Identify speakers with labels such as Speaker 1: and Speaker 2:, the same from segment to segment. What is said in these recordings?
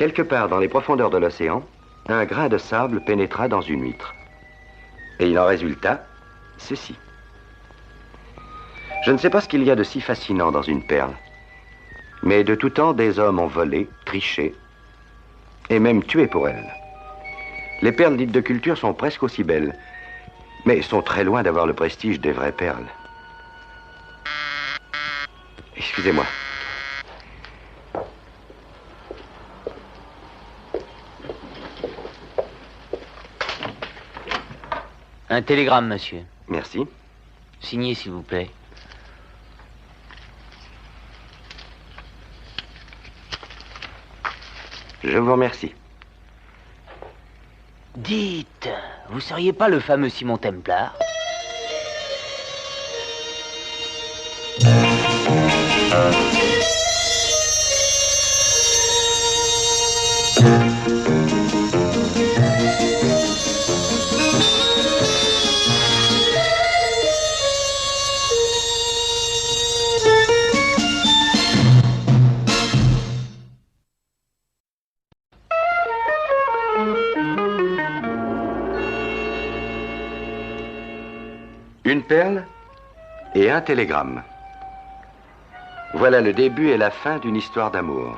Speaker 1: Quelque part dans les profondeurs de l'océan, un grain de sable pénétra dans une huître. Et il en résulta ceci. Je ne sais pas ce qu'il y a de si fascinant dans une perle, mais de tout temps, des hommes ont volé, triché, et même tué pour elle. Les perles dites de culture sont presque aussi belles, mais sont très loin d'avoir le prestige des vraies perles. Excusez-moi.
Speaker 2: Un télégramme, monsieur.
Speaker 1: Merci.
Speaker 2: Signez, s'il vous plaît.
Speaker 1: Je vous remercie.
Speaker 2: Dites, vous seriez pas le fameux Simon Templar?
Speaker 1: Une perle et un télégramme. Voilà le début et la fin d'une histoire d'amour.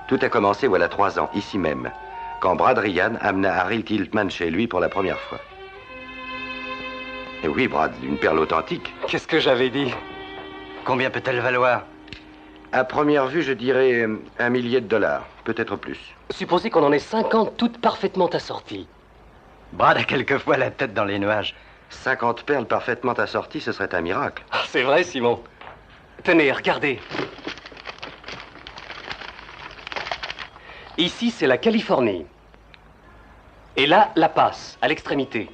Speaker 1: Tout a commencé voilà 3 ans, ici même, quand Brad Ryan amena Harry Tiltman chez lui pour la première fois. Et oui, Brad, une perle authentique.
Speaker 3: Qu'est-ce que j'avais dit? Combien peut-elle valoir?
Speaker 1: À première vue, je dirais $1 millier, peut-être plus.
Speaker 3: Supposez qu'on en ait 50 toutes parfaitement assorties. Brad a quelquefois la tête dans les nuages.
Speaker 1: 50 perles parfaitement assorties, ce serait un miracle.
Speaker 3: Ah, c'est vrai, Simon. Tenez, regardez. Ici, c'est la Californie. Et là, La Paz, à l'extrémité.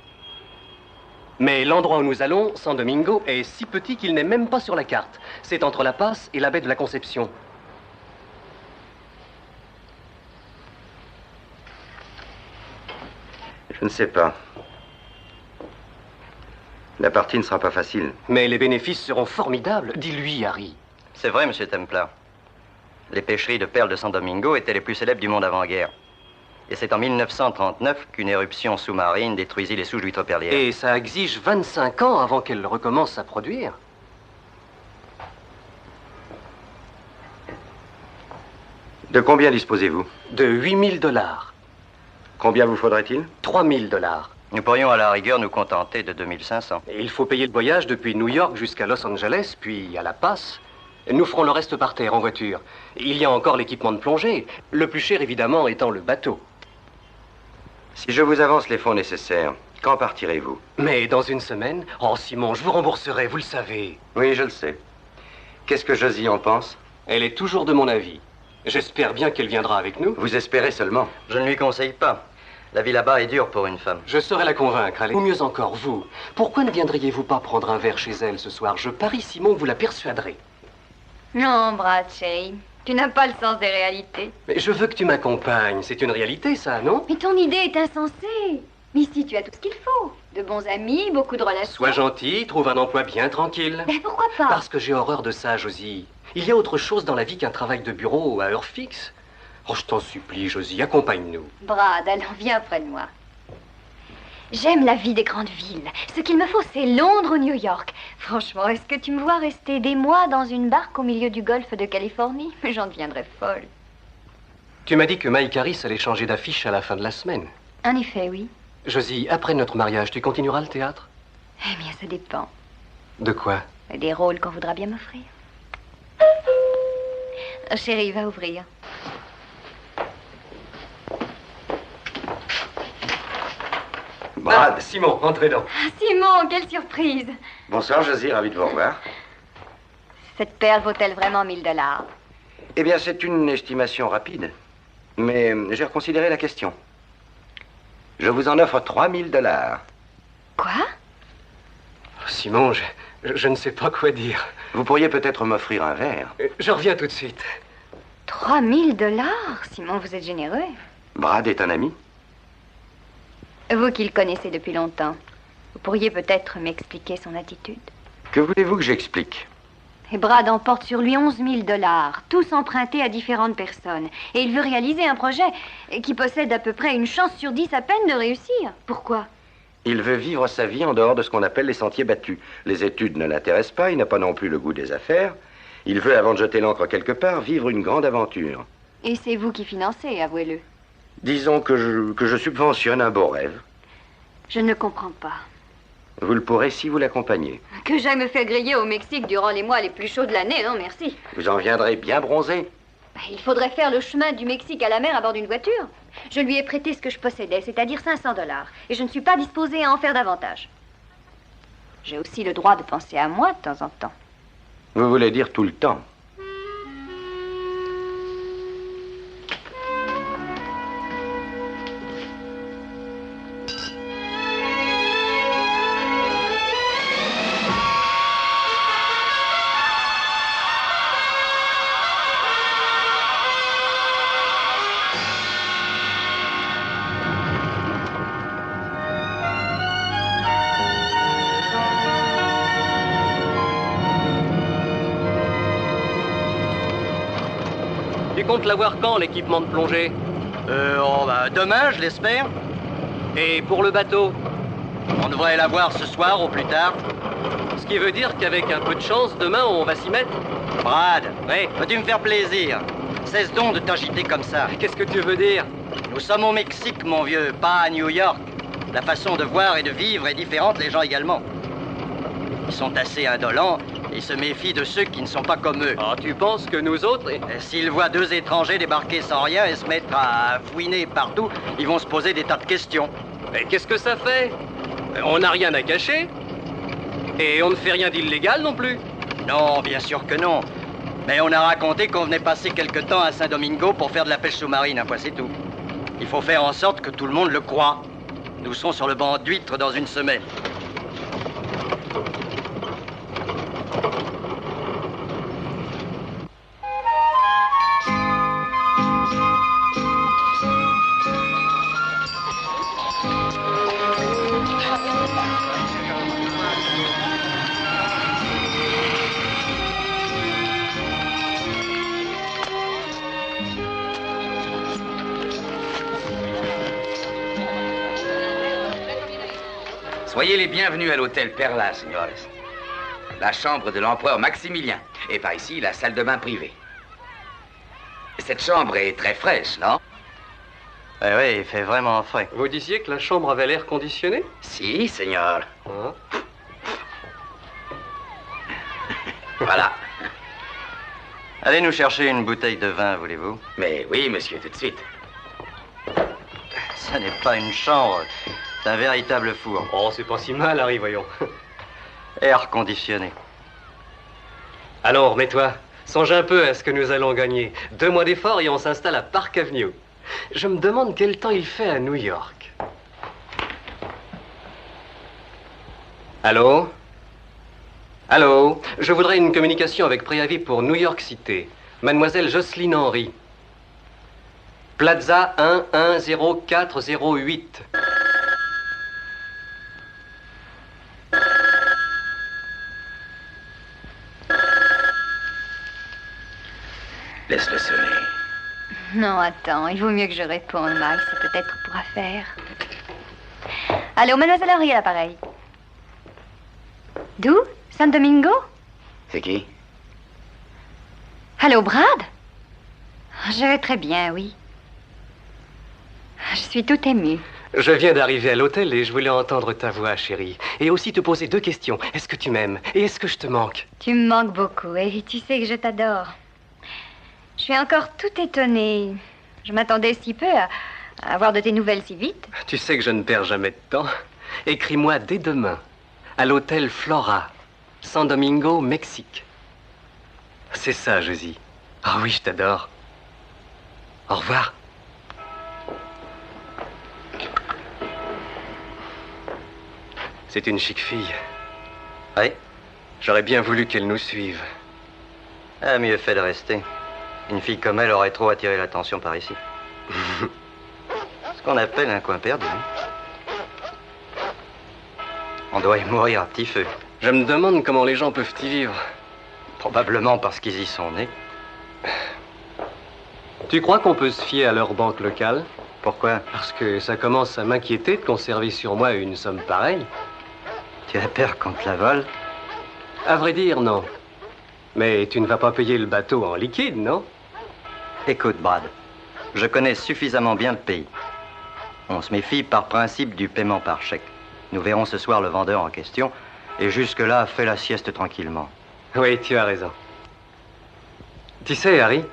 Speaker 3: Mais l'endroit où nous allons, San Domingo, est si petit qu'il n'est même pas sur la carte. C'est entre La Paz et la baie de la Conception.
Speaker 1: Je ne sais pas. La partie ne sera pas facile.
Speaker 3: Mais les bénéfices seront formidables, dis-lui, Harry.
Speaker 4: C'est vrai, monsieur Templar. Les pêcheries de perles de San Domingo étaient les plus célèbres du monde avant-guerre. Et c'est en 1939 qu'une éruption sous-marine détruisit les souches d'huîtres perlières.
Speaker 3: Et ça exige 25 ans avant qu'elle recommence à produire.
Speaker 1: De combien disposez-vous?
Speaker 3: De $8 000.
Speaker 1: Combien vous faudrait-il?
Speaker 3: $3 000.
Speaker 4: Nous pourrions à la rigueur nous contenter de 2500.
Speaker 3: Et il faut payer le voyage depuis New York jusqu'à Los Angeles, puis à La Paz. Nous ferons le reste par terre, en voiture. Il y a encore l'équipement de plongée. Le plus cher, évidemment, étant le bateau.
Speaker 1: Si je vous avance les fonds nécessaires, quand partirez-vous?
Speaker 3: Mais dans une semaine? Oh, Simon, je vous rembourserai, vous le savez.
Speaker 1: Oui, je le sais. Qu'est-ce que Josie en pense?
Speaker 3: Elle est toujours de mon avis. J'espère bien qu'elle viendra avec nous.
Speaker 1: Vous espérez seulement.
Speaker 4: Je ne lui conseille pas. La vie là-bas est dure pour une femme.
Speaker 3: Je saurai la convaincre, allez. Ou mieux encore, vous. Pourquoi ne viendriez-vous pas prendre un verre chez elle ce soir? Je parie, Simon, que vous la persuaderez.
Speaker 5: Non, Brad, chérie. Tu n'as pas le sens des réalités.
Speaker 3: Mais je veux que tu m'accompagnes. C'est une réalité, ça, non?
Speaker 5: Mais ton idée est insensée. Mais ici, tu as tout ce qu'il faut. De bons amis, beaucoup de relations.
Speaker 3: Sois gentil, trouve un emploi bien tranquille.
Speaker 5: Mais pourquoi pas?
Speaker 3: Parce que j'ai horreur de ça, Josie. Il y a autre chose dans la vie qu'un travail de bureau à heure fixe. Oh, je t'en supplie, Josie, accompagne-nous.
Speaker 5: Brad, alors viens près de moi. J'aime la vie des grandes villes. Ce qu'il me faut, c'est Londres ou New York. Franchement, est-ce que tu me vois rester des mois dans une barque au milieu du golfe de Californie? J'en deviendrais folle.
Speaker 3: Tu m'as dit que Mike Harris allait changer d'affiche à la fin de la semaine.
Speaker 5: En effet, oui.
Speaker 3: Josie, après notre mariage, tu continueras le théâtre?
Speaker 5: Eh bien, ça dépend.
Speaker 3: De quoi?
Speaker 5: Des rôles qu'on voudra bien m'offrir. Chérie, va ouvrir.
Speaker 1: Brad.
Speaker 3: Ah, Simon, entrez donc.
Speaker 5: Ah, Simon, quelle surprise!
Speaker 1: Bonsoir, Josie, ravi de vous revoir.
Speaker 5: Cette perle vaut-elle vraiment $1000?
Speaker 1: Eh bien, c'est une estimation rapide. Mais j'ai reconsidéré la question. Je vous en offre $3000.
Speaker 5: Quoi?
Speaker 3: Simon, je ne sais pas quoi dire.
Speaker 1: Vous pourriez peut-être m'offrir un verre.
Speaker 3: Je reviens tout de suite.
Speaker 5: $3000? Simon, vous êtes généreux.
Speaker 1: Brad est un ami.
Speaker 5: Vous qui le connaissez depuis longtemps, vous pourriez peut-être m'expliquer son attitude.
Speaker 1: Que voulez-vous que j'explique?
Speaker 5: Et Brad emporte sur lui 11 000 $, tous empruntés à différentes personnes. Et il veut réaliser un projet qui possède à peu près une chance sur 10 à peine de réussir. Pourquoi?
Speaker 1: Il veut vivre sa vie en dehors de ce qu'on appelle les sentiers battus. Les études ne l'intéressent pas, il n'a pas non plus le goût des affaires. Il veut, avant de jeter l'ancre quelque part, vivre une grande aventure.
Speaker 5: Et c'est vous qui financez, avouez-le.
Speaker 1: Disons que je subventionne un beau rêve.
Speaker 5: Je ne comprends pas.
Speaker 1: Vous le pourrez si vous l'accompagnez.
Speaker 5: Que j'aille me faire griller au Mexique durant les mois les plus chauds de l'année, non merci.
Speaker 1: Vous en viendrez bien bronzé.
Speaker 5: Il faudrait faire le chemin du Mexique à la mer à bord d'une voiture. Je lui ai prêté ce que je possédais, c'est-à-dire 500 $. Et je ne suis pas disposée à en faire davantage. J'ai aussi le droit de penser à moi de temps en temps.
Speaker 1: Vous voulez dire tout le temps?
Speaker 3: Tu comptes l'avoir quand, l'équipement de plongée?
Speaker 4: Demain, je l'espère.
Speaker 3: Et pour le bateau?
Speaker 4: On devrait l'avoir ce soir au plus tard.
Speaker 3: Ce qui veut dire qu'avec un peu de chance, demain, on va s'y mettre.
Speaker 4: Brad,
Speaker 3: Oui.
Speaker 4: veux-tu me faire plaisir? Cesse donc de t'agiter comme ça.
Speaker 3: Qu'est-ce que tu veux dire?
Speaker 4: Nous sommes au Mexique, mon vieux, pas à New York. La façon de voir et de vivre est différente, les gens également. Ils sont assez indolents et se méfient de ceux qui ne sont pas comme eux.
Speaker 3: Ah, tu penses que nous autres...
Speaker 4: Et s'ils voient deux étrangers débarquer sans rien et se mettre à fouiner partout, ils vont se poser des tas de questions.
Speaker 3: Mais qu'est-ce que ça fait? On n'a rien à cacher. Et on ne fait rien d'illégal non plus.
Speaker 4: Non, bien sûr que non. Mais on a raconté qu'on venait passer quelque temps à Saint-Domingo pour faire de la pêche sous-marine, hein, c'est tout. Il faut faire en sorte que tout le monde le croie. Nous serons sur le banc d'huîtres dans une semaine.
Speaker 6: Soyez les bienvenus à l'hôtel Perla, señores. La chambre de l'empereur Maximilien. Et par ici, la salle de bain privée. Cette chambre est très fraîche, non?
Speaker 4: Eh oui, il fait vraiment frais.
Speaker 3: Vous disiez que la chambre avait l'air conditionné?
Speaker 6: Si, señor.
Speaker 3: Hein?
Speaker 6: Voilà.
Speaker 4: Allez nous chercher une bouteille de vin, voulez-vous?
Speaker 6: Mais oui, monsieur, tout de suite.
Speaker 4: Ça n'est pas une chambre, c'est un véritable four.
Speaker 3: Oh, c'est pas si mal, Harry, voyons.
Speaker 4: Air conditionné.
Speaker 3: Alors, mets-toi. Songe un peu à ce que nous allons gagner. 2 mois d'effort et on s'installe à Park Avenue. Je me demande quel temps il fait à New York. Allô? Allô? Je voudrais une communication avec préavis pour New York City. Mademoiselle Jocelyne Henry. Plaza 110408.
Speaker 6: Laisse-le sonner.
Speaker 5: Non, attends, il vaut mieux que je réponde, Mike. C'est peut-être pour affaire. Allô, mademoiselle Henry à l'appareil. D'où? San Domingo?
Speaker 6: C'est qui?
Speaker 5: Allô, Brad? Je vais très bien, oui. Je suis tout émue.
Speaker 3: Je viens d'arriver à l'hôtel et je voulais entendre ta voix, chérie. Et aussi te poser 2 questions. Est-ce que tu m'aimes? Et est-ce que je te manque?
Speaker 5: Tu me manques beaucoup et tu sais que je t'adore. Je suis encore tout étonnée. Je m'attendais si peu à avoir de tes nouvelles si vite.
Speaker 3: Tu sais que je ne perds jamais de temps. Écris-moi dès demain, à l'hôtel Flora, San Domingo, Mexique. C'est ça, Josie. Ah oui, je t'adore. Au revoir. C'est une chic fille.
Speaker 4: Oui,
Speaker 3: J'aurais bien voulu qu'elle nous suive.
Speaker 4: elle a mieux fait de rester. Une fille comme elle aurait trop attiré l'attention par ici. Ce qu'on appelle un coin perdu. On doit y mourir à petit feu.
Speaker 3: Je me demande comment les gens peuvent y vivre.
Speaker 4: Probablement parce qu'ils y sont nés.
Speaker 3: Tu crois qu'on peut se fier à leur banque locale?
Speaker 4: Pourquoi?
Speaker 3: Parce que ça commence à m'inquiéter de conserver sur moi une somme pareille.
Speaker 4: Tu as peur qu'on te la vole?
Speaker 3: À vrai dire, non. Mais tu ne vas pas payer le bateau en liquide, non?
Speaker 4: Écoute, Brad, je connais suffisamment bien le pays. On se méfie par principe du paiement par chèque. Nous verrons ce soir le vendeur en question, et jusque-là, fais la sieste tranquillement.
Speaker 3: Oui, tu as raison. Tu sais, Harry,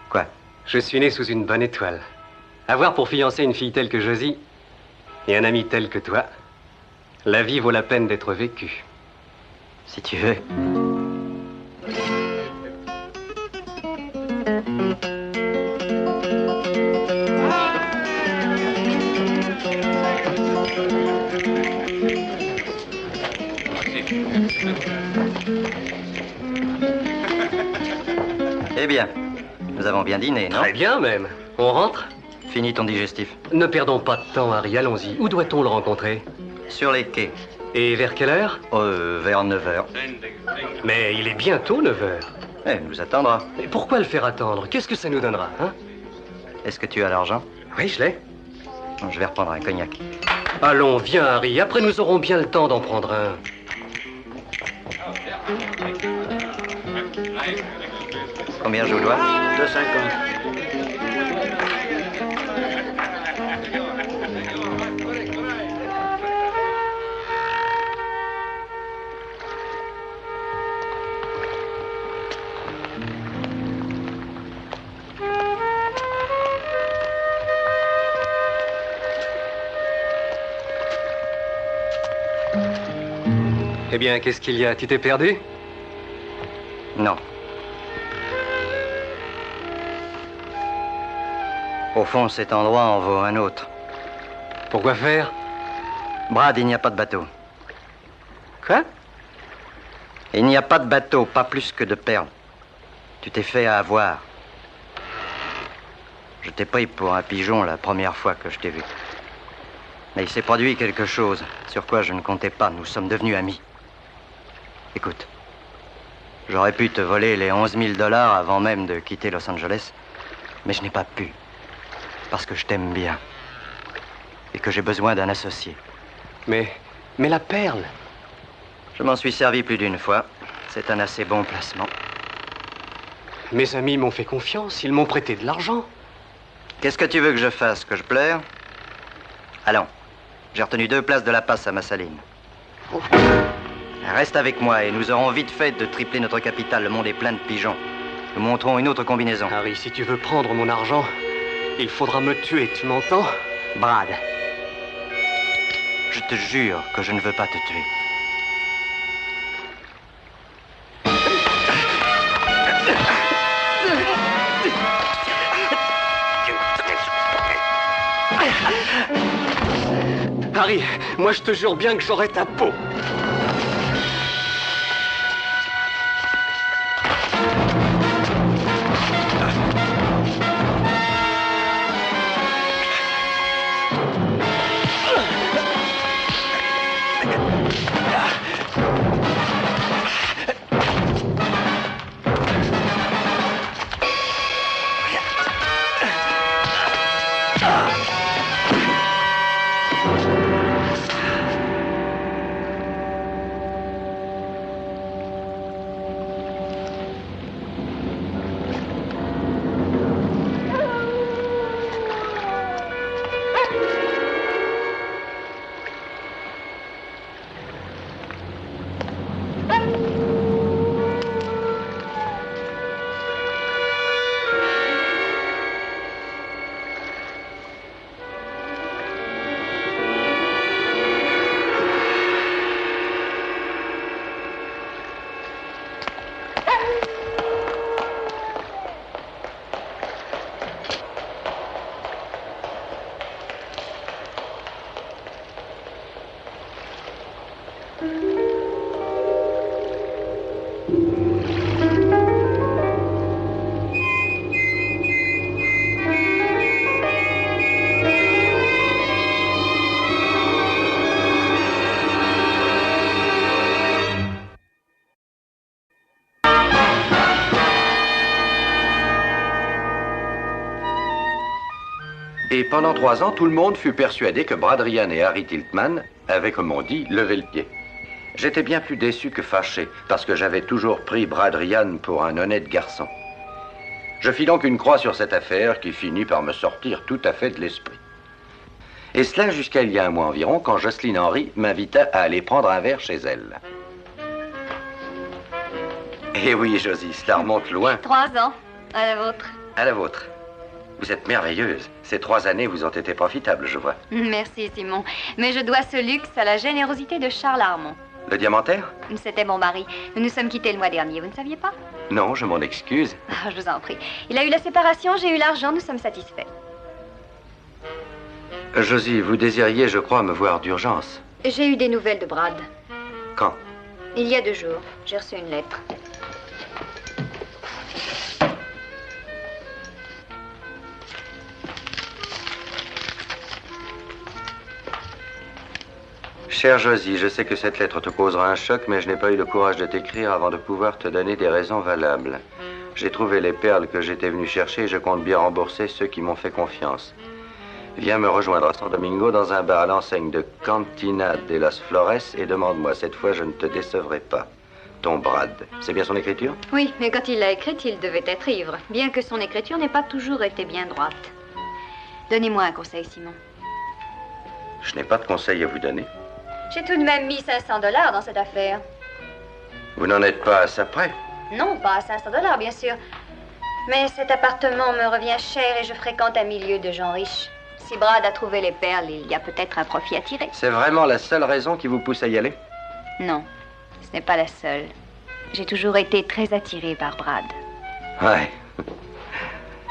Speaker 4: Quoi?
Speaker 3: je suis né sous une bonne étoile. Avoir pour fiancée une fille telle que Josie et un ami tel que toi, la vie vaut la peine d'être vécue.
Speaker 4: Si tu veux. Eh bien, nous avons bien dîné, non?
Speaker 3: Très bien, même. On rentre?
Speaker 4: Fini ton digestif.
Speaker 3: Ne perdons pas de temps, Harry, allons-y. Où doit-on le rencontrer?
Speaker 4: Sur les quais.
Speaker 3: Et vers quelle heure?
Speaker 4: Vers 9 heures.
Speaker 3: Mais il est bientôt 9 heures.
Speaker 4: Eh, il nous attendra.
Speaker 3: Mais pourquoi le faire attendre? Qu'est-ce que ça nous donnera, hein?
Speaker 4: Est-ce que tu as l'argent?
Speaker 3: Oui, je l'ai.
Speaker 4: Je vais reprendre un cognac.
Speaker 3: Allons, viens, Harry. Après, nous aurons bien le temps d'en prendre un.
Speaker 4: Combien je vous dois?
Speaker 2: 2,50.
Speaker 3: Eh bien, qu'est-ce qu'il y a? Tu t'es perdu?
Speaker 4: Non. Au fond, cet endroit en vaut un autre.
Speaker 3: Pourquoi faire?
Speaker 4: Brad, il n'y a pas de bateau.
Speaker 3: Quoi?
Speaker 4: Il n'y a pas de bateau, pas plus que de perles. Tu t'es fait avoir. Je t'ai pris pour un pigeon la première fois que je t'ai vu. Mais il s'est produit quelque chose sur quoi je ne comptais pas. Nous sommes devenus amis. Écoute, j'aurais pu te voler les 11 000 $ avant même de quitter Los Angeles, mais je n'ai pas pu. Parce que je t'aime bien. Et que j'ai besoin d'un associé.
Speaker 3: Mais la perle?
Speaker 4: Je m'en suis servi plus d'une fois. C'est un assez bon placement.
Speaker 3: Mes amis m'ont fait confiance, ils m'ont prêté de l'argent.
Speaker 4: Qu'est-ce que tu veux que je fasse? Que je pleure? Allons. J'ai retenu 2 places de la passe à Massaline. Reste avec moi et nous aurons vite fait de tripler notre capital. Le monde est plein de pigeons. Nous montrons une autre combinaison.
Speaker 3: Harry, si tu veux prendre mon argent, il faudra me tuer, tu m'entends?
Speaker 4: Brad, je te jure que je ne veux pas te tuer.
Speaker 3: Harry, moi je te jure bien que j'aurai ta peau.
Speaker 1: pendant 3 ans, tout le monde fut persuadé que Brad Ryan et Harry Tiltman avaient, comme on dit, levé le pied. J'étais bien plus déçu que fâché, parce que j'avais toujours pris Brad Ryan pour un honnête garçon. Je fis donc une croix sur cette affaire qui finit par me sortir tout à fait de l'esprit. Et cela jusqu'à il y a un mois environ, quand Jocelyne Henry m'invita à aller prendre un verre chez elle. Eh oui, Josie, cela remonte loin.
Speaker 5: 3 ans. À la vôtre.
Speaker 1: À la vôtre. Vous êtes merveilleuse. Ces 3 années vous ont été profitables, je vois.
Speaker 5: Merci, Simon. Mais je dois ce luxe à la générosité de Charles Armand.
Speaker 1: Le diamantaire?
Speaker 5: C'était mon mari. Nous nous sommes quittés le mois dernier. Vous ne saviez pas?
Speaker 1: Non, je m'en excuse.
Speaker 5: Ah, je vous en prie. Il a eu la séparation, j'ai eu l'argent, nous sommes satisfaits.
Speaker 1: Josie, vous désiriez, je crois, me voir d'urgence.
Speaker 5: J'ai eu des nouvelles de Brad.
Speaker 1: Quand?
Speaker 5: Il y a 2 jours. J'ai reçu une lettre.
Speaker 1: Chère Josie, je sais que cette lettre te causera un choc, mais je n'ai pas eu le courage de t'écrire avant de pouvoir te donner des raisons valables. J'ai trouvé les perles que j'étais venu chercher et je compte bien rembourser ceux qui m'ont fait confiance. Viens me rejoindre à San Domingo dans un bar à l'enseigne de Cantina de las Flores et demande-moi, cette fois je ne te décevrai pas. Ton Brad, c'est bien son écriture?
Speaker 5: Oui, mais quand il l'a écrite, il devait être ivre, bien que son écriture n'ait pas toujours été bien droite. Donnez-moi un conseil, Simon.
Speaker 1: Je n'ai pas de conseil à vous donner.
Speaker 5: J'ai tout de même mis $500 dans cette affaire.
Speaker 1: Vous n'en êtes pas à ça près?
Speaker 5: Non, pas à $500, bien sûr. Mais cet appartement me revient cher et je fréquente un milieu de gens riches. Si Brad a trouvé les perles, il y a peut-être un profit à tirer.
Speaker 1: C'est vraiment la seule raison qui vous pousse à y aller?
Speaker 5: Non, ce n'est pas la seule. J'ai toujours été très attirée par Brad.
Speaker 1: Ouais.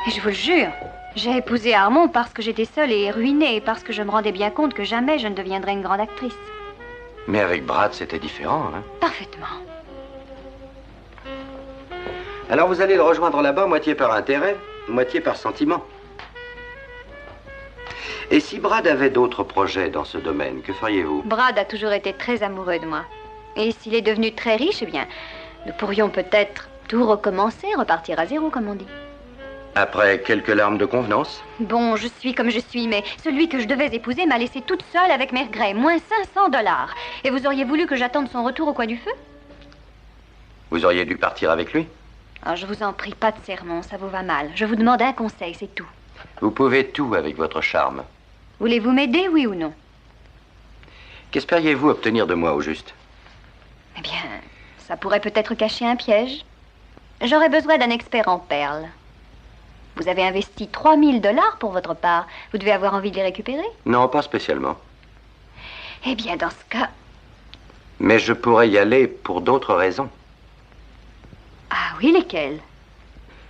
Speaker 5: Et je vous le jure, j'ai épousé Armand parce que j'étais seule et ruinée et parce que je me rendais bien compte que jamais je ne deviendrais une grande actrice.
Speaker 1: Mais avec Brad, c'était différent, hein?
Speaker 5: Parfaitement.
Speaker 1: Alors vous allez le rejoindre là-bas, moitié par intérêt, moitié par sentiment. Et si Brad avait d'autres projets dans ce domaine, que feriez-vous?
Speaker 5: Brad a toujours été très amoureux de moi. Et s'il est devenu très riche, eh bien, nous pourrions peut-être tout recommencer, repartir à zéro, comme on dit.
Speaker 1: Après quelques larmes de convenance?
Speaker 5: Bon, je suis comme je suis, mais celui que je devais épouser m'a laissé toute seule avec mes regrets, moins $500. Et vous auriez voulu que j'attende son retour au coin du feu?
Speaker 1: Vous auriez dû partir avec lui?
Speaker 5: Ah, je vous en prie, pas de sermon, ça vous va mal. Je vous demande un conseil, c'est tout.
Speaker 1: Vous pouvez tout avec votre charme.
Speaker 5: Voulez-vous m'aider, oui ou non?
Speaker 1: Qu'espériez-vous obtenir de moi, au juste?
Speaker 5: Eh bien, ça pourrait peut-être cacher un piège. J'aurais besoin d'un expert en perles. Vous avez investi $3000 pour votre part. Vous devez avoir envie de les récupérer?
Speaker 1: Non, pas spécialement.
Speaker 5: Eh bien, dans ce cas...
Speaker 1: Mais je pourrais y aller pour d'autres raisons.
Speaker 5: Ah oui, lesquelles?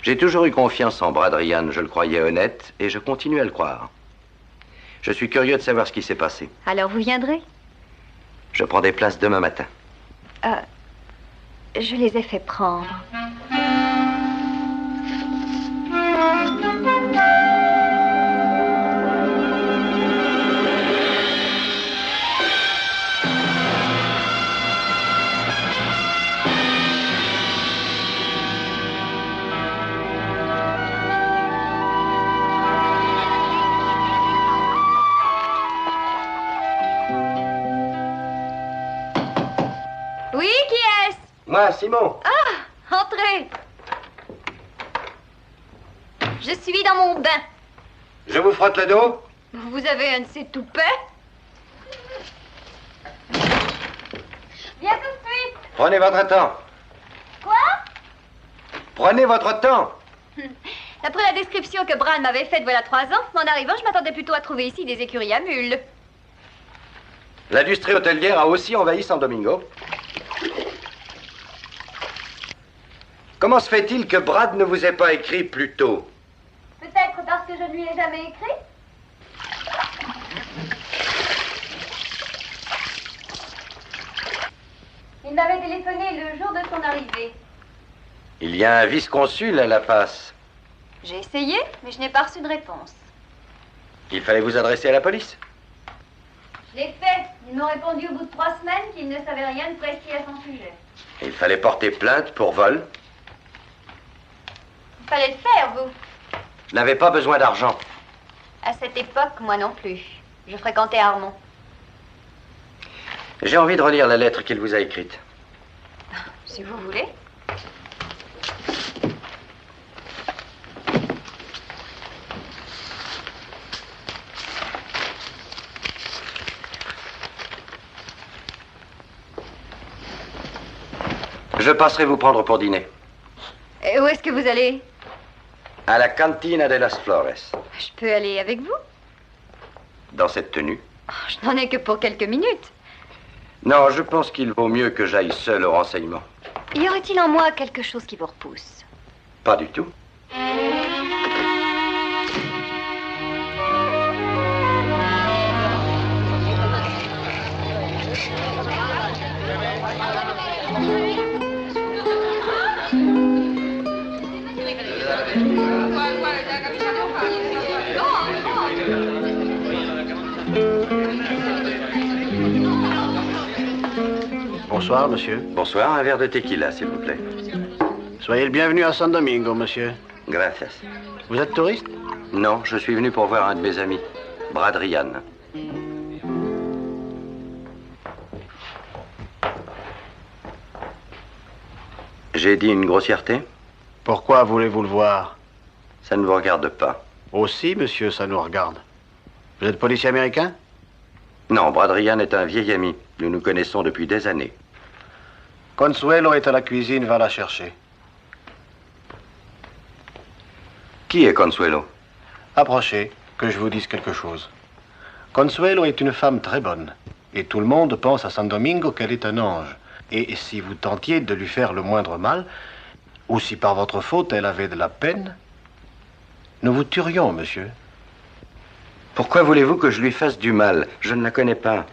Speaker 1: J'ai toujours eu confiance en Brad Ryan, je le croyais honnête, et je continue à le croire. Je suis curieux de savoir ce qui s'est passé.
Speaker 5: Alors vous viendrez?
Speaker 1: Je prends des places demain matin.
Speaker 5: Je les ai fait prendre. Oui, qui est-ce?
Speaker 1: Moi, Simon.
Speaker 5: Ah, entrez. Je suis dans mon bain.
Speaker 1: Je vous frotte le dos?
Speaker 5: Vous avez un de ces toupets? Viens tout de suite.
Speaker 1: Prenez votre temps.
Speaker 5: Quoi?
Speaker 1: Prenez votre temps.
Speaker 5: D'après la description que Brad m'avait faite voilà 3 ans, en arrivant, je m'attendais plutôt à trouver ici des écuries à mules.
Speaker 1: L'industrie hôtelière a aussi envahi San Domingo. Comment se fait-il que Brad ne vous ait pas écrit plus tôt?
Speaker 5: Peut-être parce que je ne lui ai jamais écrit. Il m'avait téléphoné le jour de son arrivée.
Speaker 1: Il y a un vice-consul à La Paz.
Speaker 5: J'ai essayé, mais je n'ai pas reçu de réponse.
Speaker 1: Il fallait vous adresser à la police.
Speaker 5: Je l'ai fait. Ils m'ont répondu au bout de 3 semaines qu'ils ne savaient rien de précis à son sujet.
Speaker 1: Il fallait porter plainte pour vol.
Speaker 5: Il fallait le faire, vous.
Speaker 1: Je n'avais pas besoin d'argent.
Speaker 5: À cette époque, moi non plus. Je fréquentais Armand.
Speaker 1: J'ai envie de relire la lettre qu'il vous a écrite.
Speaker 5: Si vous voulez.
Speaker 1: Je passerai vous prendre pour dîner.
Speaker 5: Et où est-ce que vous allez?
Speaker 1: À la Cantina de las Flores.
Speaker 5: Je peux aller avec vous?
Speaker 1: Dans cette tenue?
Speaker 5: Oh, je n'en ai que pour quelques minutes.
Speaker 1: Non, je pense qu'il vaut mieux que j'aille seul au renseignement.
Speaker 5: Y aurait-il en moi quelque chose qui vous repousse?
Speaker 1: Pas du tout.
Speaker 7: Bonsoir, monsieur.
Speaker 1: Bonsoir, un verre de tequila, s'il vous plaît.
Speaker 7: Soyez le bienvenu à San Domingo, monsieur.
Speaker 1: Gracias.
Speaker 7: Vous êtes touriste?
Speaker 1: Non, je suis venu pour voir un de mes amis, Brad Ryan. J'ai dit une grossièreté?
Speaker 7: Pourquoi voulez-vous le voir?
Speaker 1: Ça ne vous regarde pas.
Speaker 7: Aussi, monsieur, ça nous regarde. Vous êtes policier américain?
Speaker 1: Non, Brad Ryan est un vieil ami. Nous nous connaissons depuis des années.
Speaker 7: Consuelo est à la cuisine, va la chercher.
Speaker 1: Qui est Consuelo?
Speaker 7: Approchez, que je vous dise quelque chose. Consuelo est une femme très bonne. Et tout le monde pense à San Domingo qu'elle est un ange. Et si vous tentiez de lui faire le moindre mal, ou si par votre faute elle avait de la peine, nous vous tuerions, monsieur.
Speaker 1: Pourquoi voulez-vous que je lui fasse du mal? Je ne la connais pas.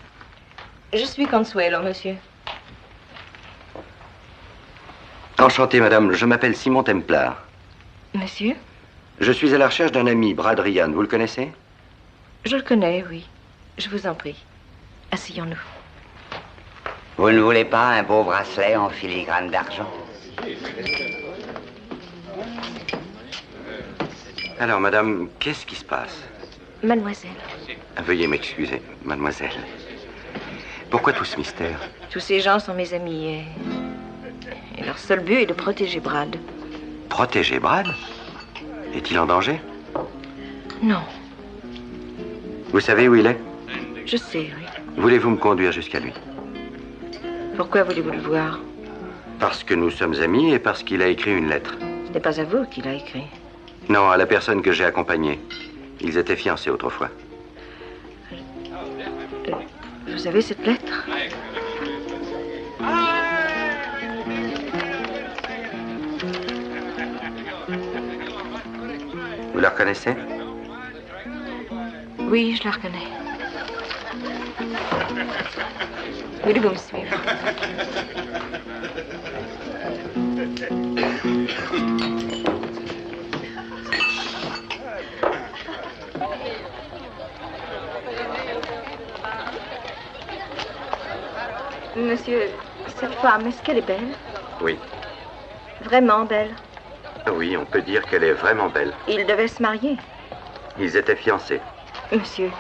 Speaker 8: Je suis Consuelo, monsieur.
Speaker 1: Enchanté, madame. Je m'appelle Simon Templar.
Speaker 8: Monsieur?
Speaker 1: Je suis à la recherche d'un ami, Brad Ryan. Vous le connaissez?
Speaker 8: Je le connais, oui. Je vous en prie. Asseyons-nous.
Speaker 6: Vous ne voulez pas un beau bracelet en filigrane d'argent?
Speaker 1: Alors, madame, qu'est-ce qui se passe?
Speaker 8: Mademoiselle.
Speaker 1: Veuillez m'excuser, mademoiselle. Pourquoi tout ce mystère?
Speaker 8: Tous ces gens sont mes amis et leur seul but est de protéger Brad.
Speaker 1: Protéger Brad? Est-il en danger?
Speaker 8: Non,
Speaker 1: Vous savez où il est?
Speaker 8: je sais, oui.
Speaker 1: Voulez-vous me conduire jusqu'à lui?
Speaker 8: Pourquoi voulez-vous le voir?
Speaker 1: Parce que nous sommes amis et parce qu'il a écrit une lettre.
Speaker 8: Ce n'est pas à vous qu'il a écrit.
Speaker 1: Non, à la personne que j'ai accompagnée. Ils étaient fiancés autrefois.
Speaker 8: Vous avez cette lettre?
Speaker 1: Vous la reconnaissez?
Speaker 8: Oui, je la reconnais. Voulez-vous me suivre? Monsieur, cette femme, est-ce qu'elle est belle?
Speaker 1: Oui.
Speaker 8: Vraiment belle?
Speaker 1: Oui, on peut dire qu'elle est vraiment belle.
Speaker 8: Ils devaient se marier.
Speaker 1: Ils étaient fiancés.
Speaker 8: Monsieur,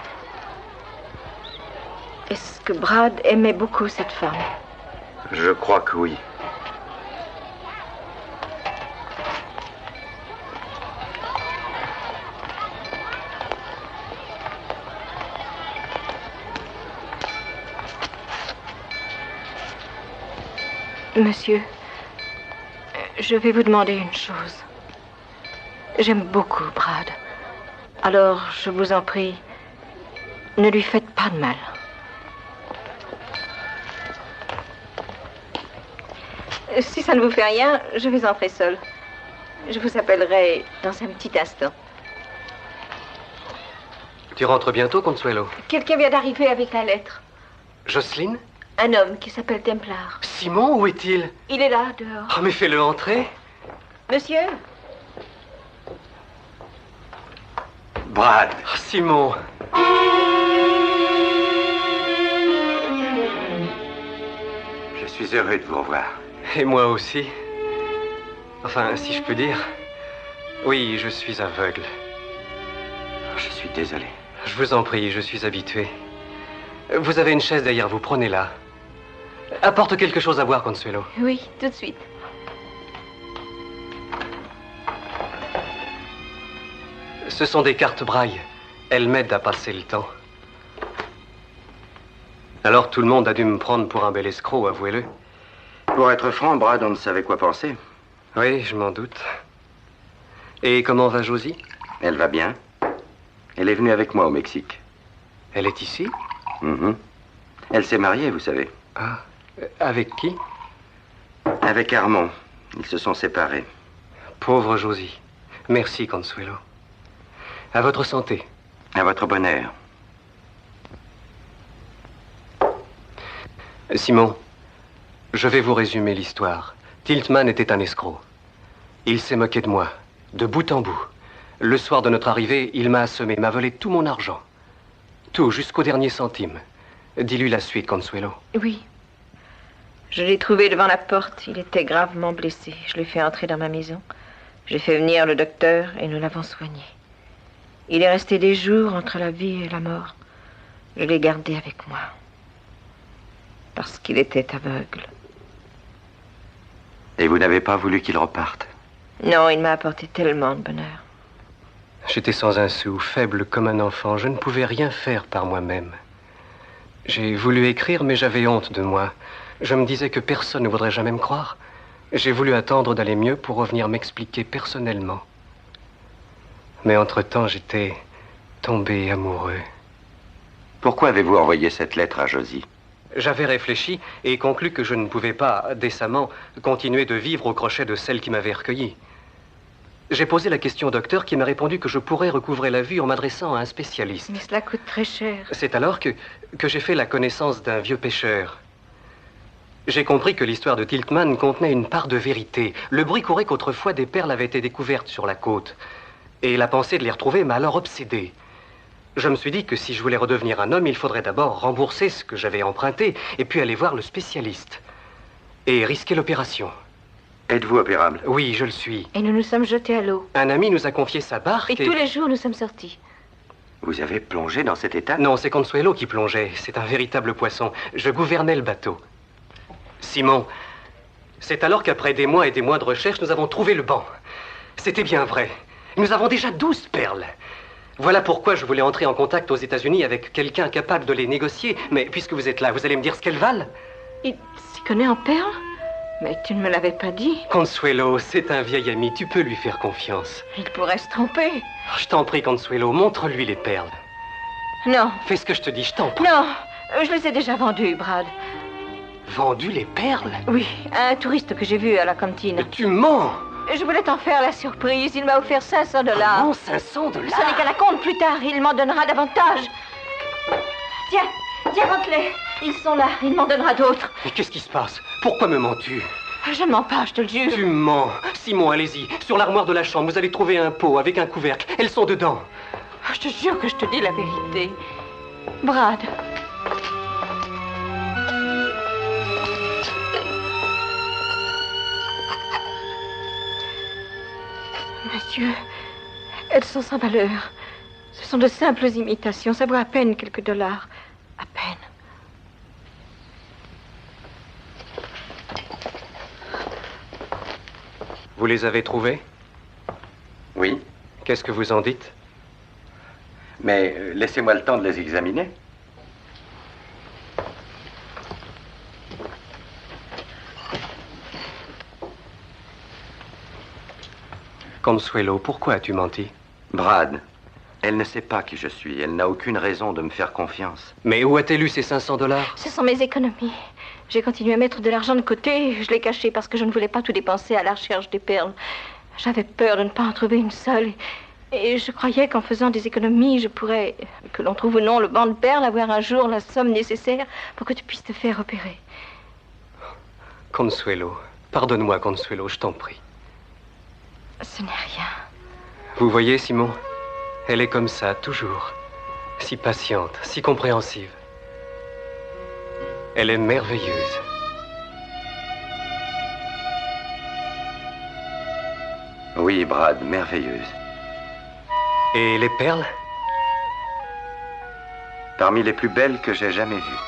Speaker 8: est-ce que Brad aimait beaucoup cette femme?
Speaker 1: Je crois que oui.
Speaker 8: Monsieur, je vais vous demander une chose. J'aime beaucoup Brad. Alors, je vous en prie, ne lui faites pas de mal. Si ça ne vous fait rien, je vais entrer seule. Je vous appellerai dans un petit instant.
Speaker 3: Tu rentres bientôt, Consuelo?
Speaker 8: Quelqu'un vient d'arriver avec la lettre.
Speaker 3: Jocelyne?
Speaker 8: Un homme qui s'appelle Templar.
Speaker 3: Simon, où est-il?
Speaker 8: Il est là, dehors.
Speaker 3: Oh, mais fais-le entrer.
Speaker 8: Monsieur?
Speaker 1: Brad!
Speaker 3: Oh, Simon.
Speaker 1: Je suis heureux de vous revoir.
Speaker 3: Et moi aussi. Enfin, si je peux dire. Oui, je suis aveugle.
Speaker 1: Je suis désolé.
Speaker 3: Je vous en prie, je suis habitué. Vous avez une chaise derrière vous, prenez-la. Apporte quelque chose à boire, Consuelo.
Speaker 8: Oui, tout de suite.
Speaker 3: Ce sont des cartes braille. Elles m'aident à passer le temps. Alors tout le monde a dû me prendre pour un bel escroc, avouez-le.
Speaker 1: Pour être franc, Brad, on ne savait quoi penser.
Speaker 3: Oui, je m'en doute. Et comment va Josie?
Speaker 1: Elle va bien. Elle est venue avec moi au Mexique.
Speaker 3: Elle est ici?
Speaker 1: Mhm. Elle s'est mariée, vous savez.
Speaker 3: Ah, avec qui?
Speaker 1: Avec Armand. Ils se sont séparés.
Speaker 3: Pauvre Josie. Merci, Consuelo. À votre santé.
Speaker 1: À votre bonheur.
Speaker 3: Simon, je vais vous résumer l'histoire. Tiltman était un escroc. Il s'est moqué de moi, de bout en bout. Le soir de notre arrivée, il m'a assommé, m'a volé tout mon argent. Tout, jusqu'au dernier centime. Dis-lui la suite, Consuelo.
Speaker 8: Oui. Je l'ai trouvé devant la porte. Il était gravement blessé. Je l'ai fait entrer dans ma maison. J'ai fait venir le docteur et nous l'avons soigné. Il est resté des jours entre la vie et la mort. Je l'ai gardé avec moi. Parce qu'il était aveugle.
Speaker 1: Et vous n'avez pas voulu qu'il reparte?
Speaker 8: Non, il m'a apporté tellement de bonheur.
Speaker 3: J'étais sans un sou, faible comme un enfant. Je ne pouvais rien faire par moi-même. J'ai voulu écrire, mais j'avais honte de moi. Je me disais que personne ne voudrait jamais me croire. J'ai voulu attendre d'aller mieux pour revenir m'expliquer personnellement. Mais entre-temps, j'étais tombé amoureux.
Speaker 1: Pourquoi avez-vous envoyé cette lettre à Josie?
Speaker 3: J'avais réfléchi et conclu que je ne pouvais pas, décemment, continuer de vivre au crochet de celle qui m'avait recueilli. J'ai posé la question au docteur qui m'a répondu que je pourrais recouvrer la vue en m'adressant à un spécialiste.
Speaker 8: Mais cela coûte très cher.
Speaker 3: C'est alors que j'ai fait la connaissance d'un vieux pêcheur. J'ai compris que l'histoire de Tiltman contenait une part de vérité. Le bruit courait qu'autrefois des perles avaient été découvertes sur la côte. Et la pensée de les retrouver m'a alors obsédé. Je me suis dit que si je voulais redevenir un homme, il faudrait d'abord rembourser ce que j'avais emprunté et puis aller voir le spécialiste. Et risquer l'opération.
Speaker 1: Êtes-vous opérable?
Speaker 3: Oui, je le suis.
Speaker 8: Et nous nous sommes jetés à l'eau.
Speaker 3: Un ami nous a confié sa barque
Speaker 8: Et tous les jours, nous sommes sortis.
Speaker 1: Vous avez plongé dans cet état?
Speaker 3: Non, c'est Consuelo qui plongeait. C'est un véritable poisson. Je gouvernais le bateau. Simon, c'est alors qu'après des mois et des mois de recherche, nous avons trouvé le banc. C'était bien vrai. Nous avons déjà 12 perles. Voilà pourquoi je voulais entrer en contact aux États-Unis avec quelqu'un capable de les négocier. Mais puisque vous êtes là, vous allez me dire ce qu'elles valent?
Speaker 8: Il s'y connaît en perles? Mais tu ne me l'avais pas dit.
Speaker 3: Consuelo, c'est un vieil ami. Tu peux lui faire confiance.
Speaker 8: Il pourrait se tromper.
Speaker 3: Je t'en prie, Consuelo, montre-lui les perles.
Speaker 8: Non.
Speaker 3: Fais ce que je te dis, je t'en prie.
Speaker 8: Non, je les ai déjà vendues, Brad.
Speaker 3: Vendu les perles?
Speaker 8: Oui, à un touriste que j'ai vu à la cantine.
Speaker 3: Tu mens!
Speaker 8: Je voulais t'en faire la surprise. Il m'a offert 500 $.
Speaker 3: Non, 500 $?
Speaker 8: Ce n'est qu'à la compte plus tard. Il m'en donnera davantage. Tiens, rentre-les. Ils sont là. Il m'en donnera d'autres.
Speaker 3: Mais qu'est-ce qui se passe? Pourquoi me mens-tu?
Speaker 8: Je ne mens pas, je te le jure.
Speaker 3: Tu mens. Simon, allez-y. Sur l'armoire de la chambre, vous allez trouver un pot avec un couvercle. Elles sont dedans.
Speaker 8: Je te jure que je te dis la vérité. Brad. Monsieur, elles sont sans valeur. Ce sont de simples imitations. Ça vaut à peine quelques dollars. À peine.
Speaker 3: Vous les avez trouvées?
Speaker 1: Oui.
Speaker 3: Qu'est-ce que vous en dites?
Speaker 1: Mais laissez-moi le temps de les examiner.
Speaker 3: Consuelo, pourquoi as-tu menti?
Speaker 1: Brad, elle ne sait pas qui je suis. Elle n'a aucune raison de me faire confiance.
Speaker 3: Mais où a-t-elle eu ces 500 $?
Speaker 8: Ce sont mes économies. J'ai continué à mettre de l'argent de côté. Je l'ai caché parce que je ne voulais pas tout dépenser à la recherche des perles. J'avais peur de ne pas en trouver une seule. Et je croyais qu'en faisant des économies, je pourrais, que l'on trouve ou non le banc de perles, avoir un jour la somme nécessaire pour que tu puisses te faire opérer.
Speaker 3: Consuelo, pardonne-moi, Consuelo, je t'en prie.
Speaker 8: Ce n'est rien.
Speaker 3: Vous voyez, Simon, elle est comme ça, toujours. Si patiente, si compréhensive. Elle est merveilleuse.
Speaker 1: Oui, Brad, merveilleuse.
Speaker 3: Et les perles?
Speaker 1: Parmi les plus belles que j'ai jamais vues.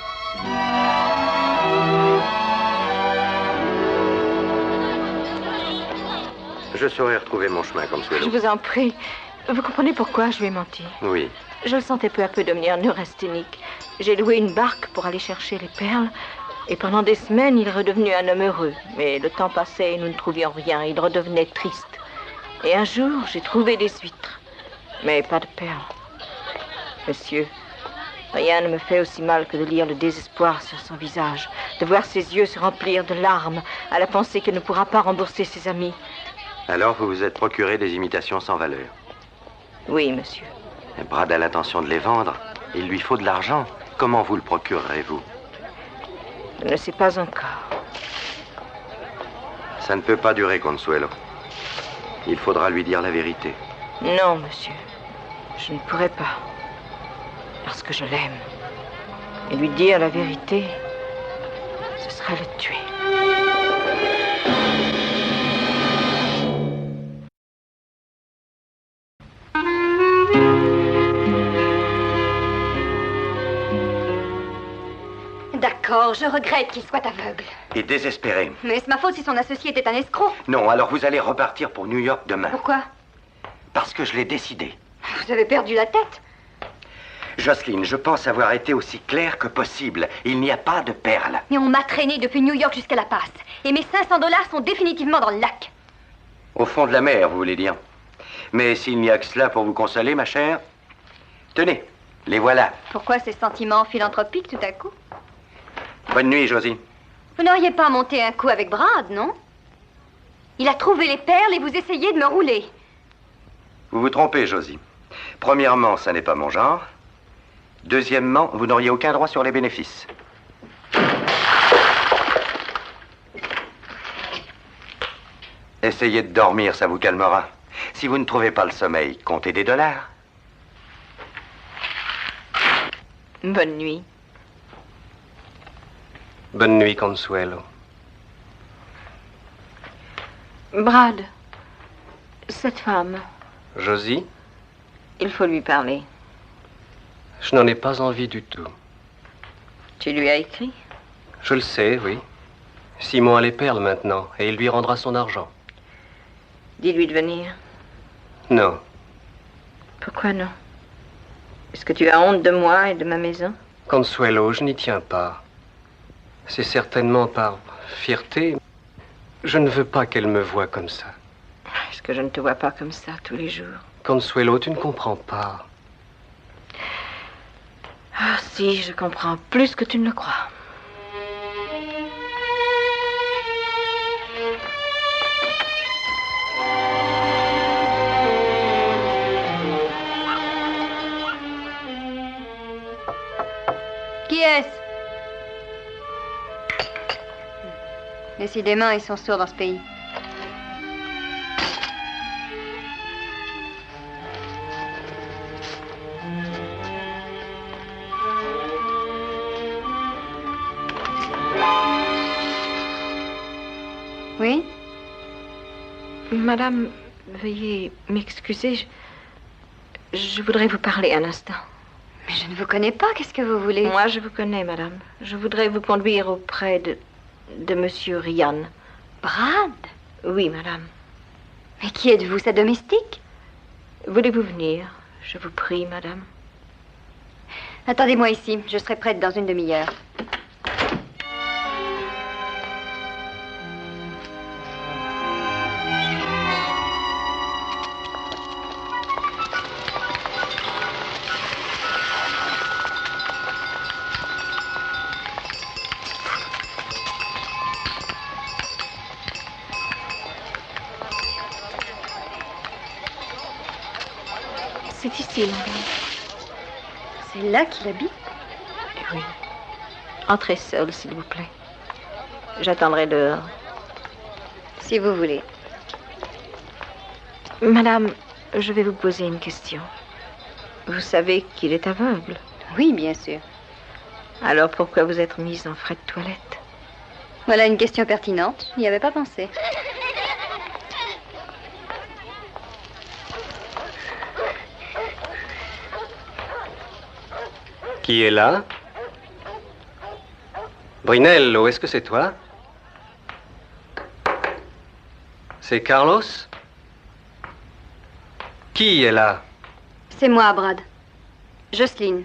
Speaker 1: Je saurai retrouver mon chemin, Consuelo.
Speaker 8: Je vous en prie. Vous comprenez pourquoi je lui ai menti?
Speaker 1: Oui.
Speaker 8: Je le sentais peu à peu devenir neurasthénique. J'ai loué une barque pour aller chercher les perles. Et pendant des semaines, il est redevenu un homme heureux. Mais le temps passait et nous ne trouvions rien. Il redevenait triste. Et un jour, j'ai trouvé des huîtres. Mais pas de perles. Monsieur, rien ne me fait aussi mal que de lire le désespoir sur son visage. De voir ses yeux se remplir de larmes à la pensée qu'elle ne pourra pas rembourser ses amis.
Speaker 1: Alors, vous vous êtes procuré des imitations sans valeur?
Speaker 8: Oui, monsieur.
Speaker 1: Brad a l'intention de les vendre. Il lui faut de l'argent. Comment vous le procurerez-vous?
Speaker 8: Je ne sais pas encore.
Speaker 1: Ça ne peut pas durer, Consuelo. Il faudra lui dire la vérité.
Speaker 8: Non, monsieur. Je ne pourrai pas. Parce que je l'aime. Et lui dire la vérité, ce serait le tuer.
Speaker 5: D'accord, je regrette qu'il soit aveugle.
Speaker 1: Et désespéré.
Speaker 5: Mais est-ce ma faute si son associé était un escroc?
Speaker 1: Non, alors vous allez repartir pour New York demain.
Speaker 5: Pourquoi?
Speaker 1: Parce que je l'ai décidé.
Speaker 5: Vous avez perdu la tête.
Speaker 1: Jocelyne, je pense avoir été aussi clair que possible. Il n'y a pas de perles.
Speaker 5: Mais on m'a traîné depuis New York jusqu'à La Passe. Et mes $500 sont définitivement dans le lac.
Speaker 1: Au fond de la mer, vous voulez dire. Mais s'il n'y a que cela pour vous consoler, ma chère, tenez, les voilà.
Speaker 5: Pourquoi ces sentiments philanthropiques tout à coup?
Speaker 1: Bonne nuit, Josie.
Speaker 5: Vous n'auriez pas monté un coup avec Brad, non? Il a trouvé les perles et vous essayez de me rouler.
Speaker 1: Vous vous trompez, Josie. Premièrement, ça n'est pas mon genre. Deuxièmement, vous n'auriez aucun droit sur les bénéfices. Essayez de dormir, ça vous calmera. Si vous ne trouvez pas le sommeil, comptez des dollars.
Speaker 8: Bonne nuit.
Speaker 3: Bonne nuit, Consuelo.
Speaker 8: Brad, cette femme,
Speaker 3: Josie,
Speaker 8: il faut lui parler.
Speaker 3: je n'en ai pas envie du tout.
Speaker 8: Tu lui as écrit?
Speaker 3: Je le sais, oui. Simon a les perles maintenant, et il lui rendra son argent.
Speaker 8: Dis-lui de venir.
Speaker 3: Non.
Speaker 8: Pourquoi non? Est-ce que tu as honte de moi et de ma maison?
Speaker 3: Consuelo, je n'y tiens pas. C'est certainement par fierté. Je ne veux pas qu'elle me voie comme ça.
Speaker 8: Est-ce que je ne te vois pas comme ça tous les jours?
Speaker 3: Consuelo, tu ne comprends pas.
Speaker 8: Ah si, je comprends plus que tu ne le crois.
Speaker 5: Qui est-ce? Décidément, ils sont sourds dans ce pays. Oui?
Speaker 8: Madame, veuillez m'excuser. Je voudrais vous parler un instant.
Speaker 5: Mais je ne vous connais pas, qu'est-ce que vous voulez?
Speaker 8: Moi, je vous connais, madame. Je voudrais vous conduire auprès de monsieur Ryan.
Speaker 5: Brad?
Speaker 8: Oui, madame.
Speaker 5: Mais qui êtes-vous, sa domestique?
Speaker 8: Voulez-vous venir? Je vous prie, madame.
Speaker 5: Attendez-moi ici, je serai prête dans une demi-heure.
Speaker 8: C'est ici, madame.
Speaker 5: C'est là qu'il habite?
Speaker 8: Oui. Entrez seule, s'il vous plaît. J'attendrai dehors.
Speaker 5: Si vous voulez.
Speaker 8: Madame, je vais vous poser une question. Vous savez qu'il est aveugle.
Speaker 5: Oui, bien sûr.
Speaker 8: Alors pourquoi vous êtes mise en frais de toilette?
Speaker 5: Voilà une question pertinente. Je n'y avais pas pensé.
Speaker 3: Qui est là? Brinello, est-ce que c'est toi? C'est Carlos? Qui est là?
Speaker 5: C'est moi, Brad. Jocelyne.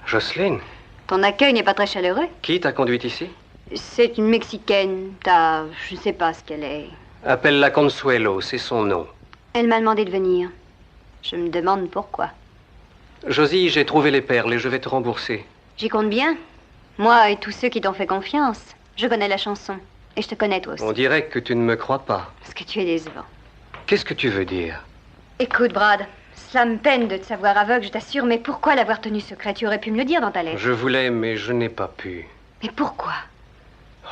Speaker 3: Jocelyne?
Speaker 5: Ton accueil n'est pas très chaleureux.
Speaker 3: Qui t'a conduite ici?
Speaker 5: C'est une Mexicaine. Je ne sais pas ce qu'elle est.
Speaker 3: Appelle-la Consuelo, c'est son nom.
Speaker 5: Elle m'a demandé de venir. Je me demande pourquoi.
Speaker 3: Josie, j'ai trouvé les perles et je vais te rembourser.
Speaker 5: J'y compte bien. Moi et tous ceux qui t'ont fait confiance. Je connais la chanson. Et je te connais toi aussi.
Speaker 3: On dirait que tu ne me crois pas.
Speaker 5: Parce que tu es décevant.
Speaker 3: Qu'est-ce que tu veux dire?
Speaker 5: Écoute, Brad, cela me peine de te savoir aveugle, je t'assure, mais pourquoi l'avoir tenu secret? Tu aurais pu me le dire dans ta lettre.
Speaker 3: Je voulais, mais je n'ai pas pu.
Speaker 5: Mais pourquoi?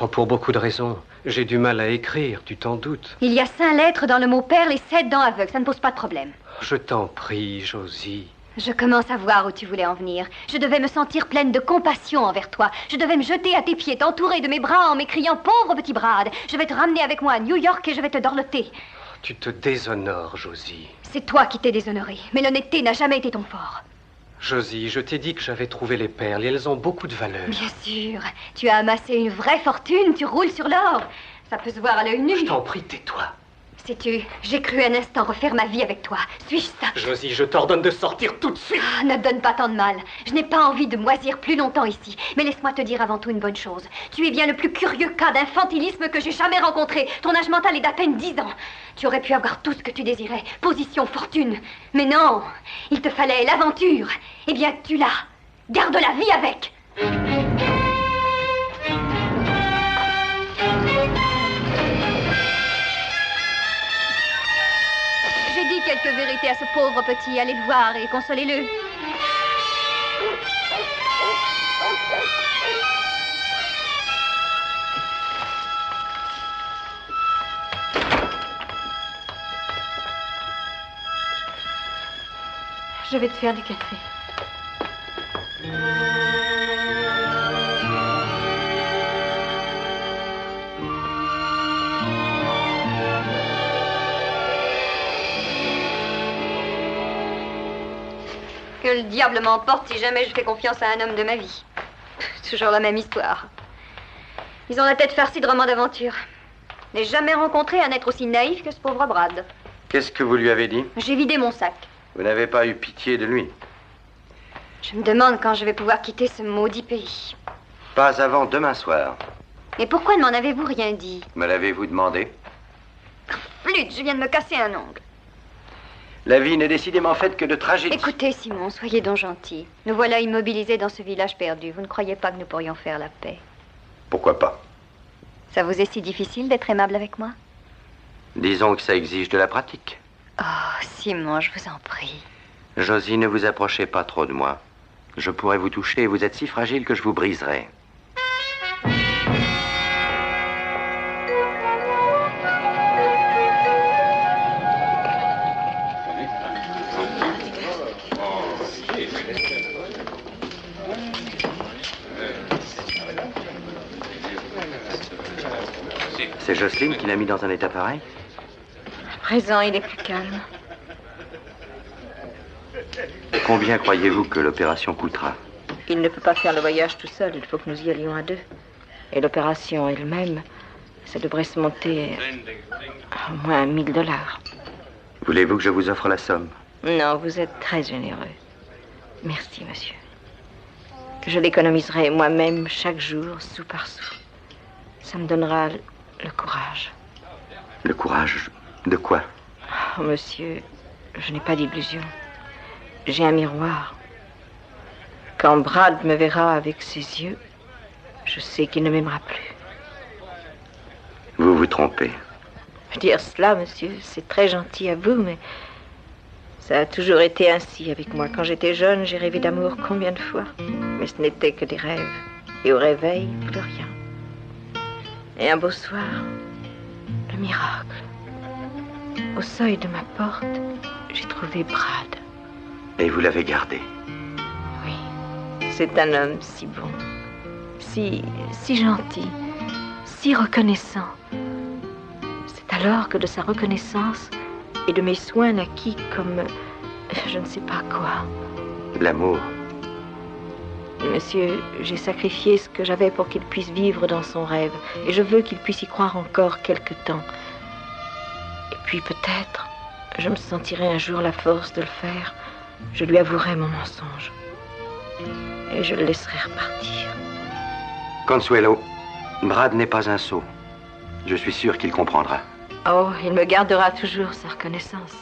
Speaker 3: Oh, pour beaucoup de raisons. J'ai du mal à écrire, tu t'en doutes.
Speaker 5: Il y a 5 lettres dans le mot perle et 7 dans aveugle, ça ne pose pas de problème.
Speaker 3: Je t'en prie, Josie.
Speaker 5: Je commence à voir où tu voulais en venir. Je devais me sentir pleine de compassion envers toi. Je devais me jeter à tes pieds, t'entourer de mes bras en m'écriant « Pauvre petit Brad, je vais te ramener avec moi à New York et je vais te dorloter. »
Speaker 3: Tu te déshonores, Josie.
Speaker 5: C'est toi qui t'es déshonorée, mais l'honnêteté n'a jamais été ton fort.
Speaker 3: Josie, je t'ai dit que j'avais trouvé les perles et elles ont beaucoup de valeur.
Speaker 5: Bien sûr, tu as amassé une vraie fortune, tu roules sur l'or. Ça peut se voir à l'œil nu.
Speaker 3: Je t'en prie, tais-toi.
Speaker 5: Sais-tu, j'ai cru un instant refaire ma vie avec toi. Suis-je ça?
Speaker 3: Josie, je t'ordonne de sortir tout de suite.
Speaker 5: Ah, ne te donne pas tant de mal. Je n'ai pas envie de moisir plus longtemps ici. Mais laisse-moi te dire avant tout une bonne chose. Tu es bien le plus curieux cas d'infantilisme que j'ai jamais rencontré. Ton âge mental est d'à peine 10 ans. Tu aurais pu avoir tout ce que tu désirais. Position, fortune. Mais non, il te fallait l'aventure. Eh bien, tu l'as. Garde la vie avec. J'ai dit quelques vérités à ce pauvre petit. Allez le voir et consolez-le.
Speaker 8: Je vais te faire du café.
Speaker 5: Que le diable m'emporte si jamais je fais confiance à un homme de ma vie. Toujours la même histoire. Ils ont la tête farcie de romans d'aventure. Je n'ai jamais rencontré un être aussi naïf que ce pauvre Brad.
Speaker 1: Qu'est-ce que vous lui avez dit?
Speaker 5: J'ai vidé mon sac.
Speaker 1: Vous n'avez pas eu pitié de lui?
Speaker 5: Je me demande quand je vais pouvoir quitter ce maudit pays.
Speaker 1: Pas avant demain soir.
Speaker 5: Mais pourquoi ne m'en avez-vous rien dit?
Speaker 1: Me l'avez-vous demandé?
Speaker 5: Flûte, je viens de me casser un ongle.
Speaker 1: La vie n'est décidément faite que de tragédies.
Speaker 5: Écoutez, Simon, soyez donc gentil. Nous voilà immobilisés dans ce village perdu. Vous ne croyez pas que nous pourrions faire la paix?
Speaker 1: Pourquoi pas?
Speaker 5: Ça vous est si difficile d'être aimable avec moi?
Speaker 1: Disons que ça exige de la pratique.
Speaker 5: Oh, Simon, je vous en prie.
Speaker 1: Josie, ne vous approchez pas trop de moi. Je pourrais vous toucher et vous êtes si fragile que je vous briserais. C'est Jocelyne qui l'a mis dans un état pareil?
Speaker 8: À présent, il est plus calme.
Speaker 1: Combien croyez-vous que l'opération coûtera?
Speaker 8: Il ne peut pas faire le voyage tout seul. Il faut que nous y allions à deux. Et l'opération elle-même, ça devrait se monter à au moins $1000.
Speaker 1: Voulez-vous que je vous offre la somme?
Speaker 8: Non, vous êtes très généreux. Merci, monsieur. Je l'économiserai moi-même chaque jour, sou par sou. Ça me donnera le courage.
Speaker 1: Le courage de quoi?
Speaker 8: Oh, monsieur, je n'ai pas d'illusion. J'ai un miroir. Quand Brad me verra avec ses yeux, je sais qu'il ne m'aimera plus.
Speaker 1: Vous vous trompez.
Speaker 8: Dire cela, monsieur, c'est très gentil à vous, mais ça a toujours été ainsi avec moi. Quand j'étais jeune, j'ai rêvé d'amour combien de fois? Mais ce n'était que des rêves. Et au réveil, plus rien. Et un beau soir, le miracle. Au seuil de ma porte, j'ai trouvé Brad.
Speaker 1: Et vous l'avez gardé?
Speaker 8: Oui, c'est un homme si bon, si gentil, si reconnaissant. C'est alors que de sa reconnaissance et de mes soins naquit comme je ne sais pas quoi.
Speaker 1: L'amour.
Speaker 8: Monsieur, j'ai sacrifié ce que j'avais pour qu'il puisse vivre dans son rêve. Et je veux qu'il puisse y croire encore quelque temps. Et puis peut-être, je me sentirai un jour la force de le faire. Je lui avouerai mon mensonge. Et je le laisserai repartir.
Speaker 1: Consuelo, Brad n'est pas un sot. Je suis sûr qu'il comprendra.
Speaker 8: Oh, il me gardera toujours sa reconnaissance.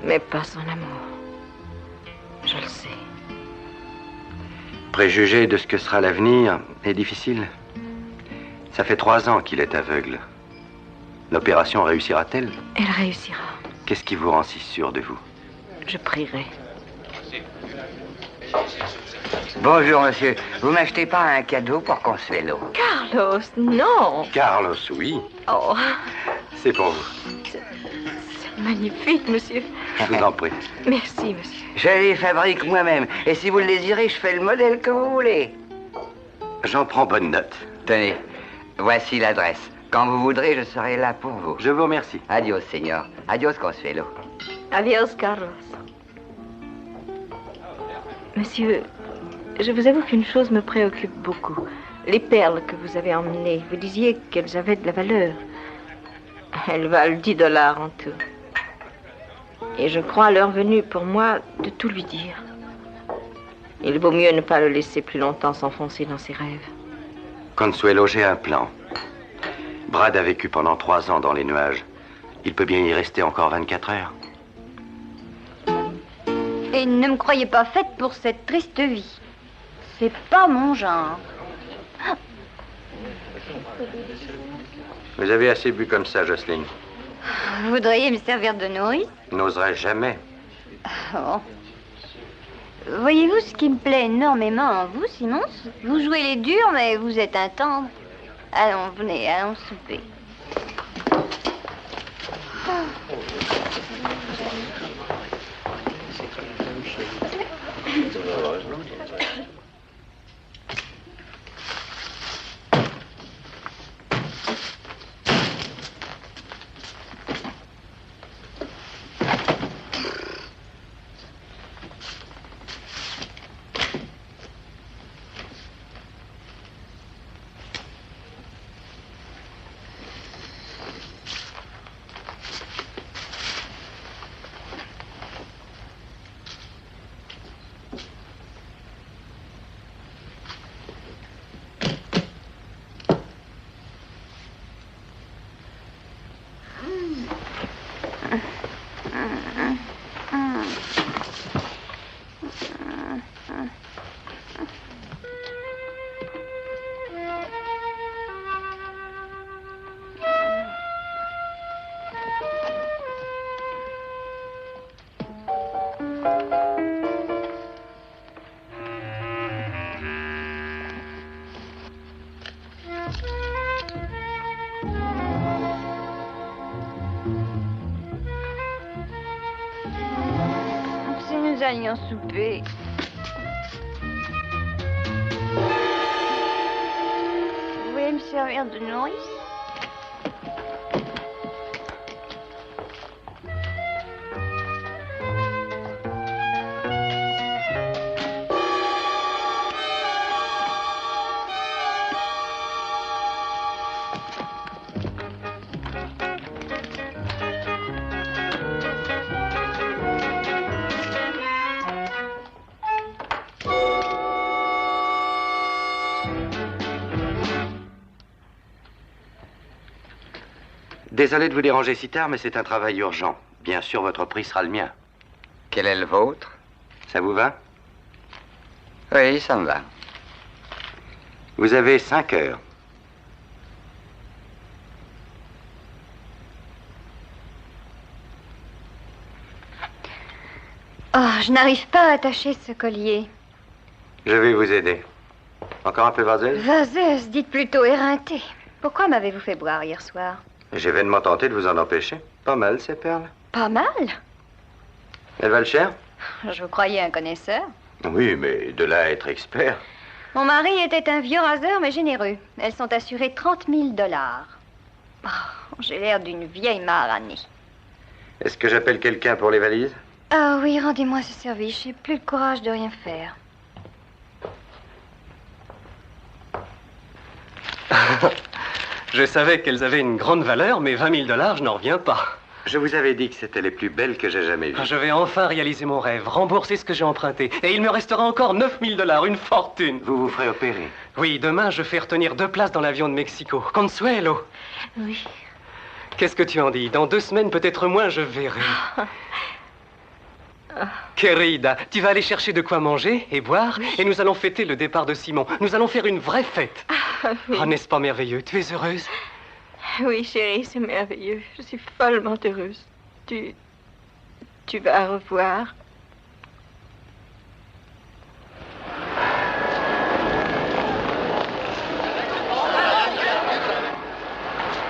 Speaker 8: Mais pas son amour. Je le sais.
Speaker 1: Préjuger de ce que sera l'avenir est difficile. Ça fait 3 ans qu'il est aveugle. L'opération réussira-t-elle?
Speaker 8: Elle réussira.
Speaker 1: Qu'est-ce qui vous rend si sûr de vous?
Speaker 8: Je prierai.
Speaker 6: Bonjour, monsieur. Vous m'achetez pas un cadeau pour Consuelo?
Speaker 8: Carlos, non.
Speaker 1: Carlos, oui.
Speaker 8: Oh,
Speaker 1: C'est pour vous.
Speaker 8: c'est magnifique, monsieur.
Speaker 1: Je vous en prie.
Speaker 8: Merci, monsieur.
Speaker 6: Je les fabrique moi-même. Et si vous le désirez, je fais le modèle que vous voulez.
Speaker 1: J'en prends bonne note.
Speaker 6: Tenez, voici l'adresse. Quand vous voudrez, je serai là pour vous.
Speaker 1: Je vous remercie.
Speaker 6: Adios, señor. Adios, Consuelo.
Speaker 8: Adios, Carlos. Monsieur, je vous avoue qu'une chose me préoccupe beaucoup. Les perles que vous avez emmenées, vous disiez qu'elles avaient de la valeur. Elles valent $10 en tout. Et je crois à l'heure venue pour moi de tout lui dire. Il vaut mieux ne pas le laisser plus longtemps s'enfoncer dans ses rêves.
Speaker 1: Consuelo, j'ai un plan. Brad a vécu pendant 3 ans dans les nuages. Il peut bien y rester encore 24 heures.
Speaker 5: Et ne me croyez pas faite pour cette triste vie. C'est pas mon genre.
Speaker 1: Vous avez assez bu comme ça, Jocelyne.
Speaker 5: Vous voudriez me servir de nourrice?
Speaker 1: N'oserais jamais.
Speaker 5: Oh. Voyez-vous ce qui me plaît énormément en vous, Simons? Vous jouez les durs, mais vous êtes un tendre. Allons, venez, allons souper. Nous allions souper. Vous voulez me servir de nourrice?
Speaker 1: Désolé de vous déranger si tard, mais c'est un travail urgent. Bien sûr, votre prix sera le mien.
Speaker 6: Quel est le vôtre?
Speaker 1: Ça vous va?
Speaker 6: Oui, ça me va.
Speaker 1: Vous avez 5 heures.
Speaker 5: Oh, je n'arrive pas à attacher ce collier.
Speaker 1: Je vais vous aider. Encore un peu vaseuse?
Speaker 5: Vaseuse, dites plutôt éreinté. Pourquoi m'avez-vous fait boire hier soir?
Speaker 1: J'ai vainement tenté de vous en empêcher. Pas mal, ces perles.
Speaker 5: Pas mal.
Speaker 1: Elles valent cher?
Speaker 5: Je vous croyais un connaisseur.
Speaker 1: Oui, mais de là à être expert.
Speaker 5: Mon mari était un vieux raseur, mais généreux. Elles sont assurées $30 000. Oh, j'ai l'air d'une vieille maranée.
Speaker 1: Est-ce que j'appelle quelqu'un pour les valises?
Speaker 5: Ah oui, rendez-moi ce service. J'ai plus le courage de rien faire.
Speaker 3: Je savais qu'elles avaient une grande valeur, mais 20 000 $, je n'en reviens pas.
Speaker 1: Je vous avais dit que c'était les plus belles que j'ai jamais vues.
Speaker 3: Je vais enfin réaliser mon rêve, rembourser ce que j'ai emprunté. Et il me restera encore 9 000 $, une fortune.
Speaker 1: Vous vous ferez opérer.
Speaker 3: Oui, demain, je fais retenir 2 places dans l'avion de Mexico. Consuelo.
Speaker 5: Oui.
Speaker 3: Qu'est-ce que tu en dis? Dans 2 semaines, peut-être moins, je verrai. Querida, tu vas aller chercher de quoi manger et boire, et nous allons fêter le départ de Simon. Nous allons faire une vraie fête.
Speaker 8: Oui.
Speaker 3: Oh, n'est-ce pas merveilleux? Tu es heureuse?
Speaker 8: Oui, chérie, c'est merveilleux. Je suis follement heureuse. Tu vas revoir.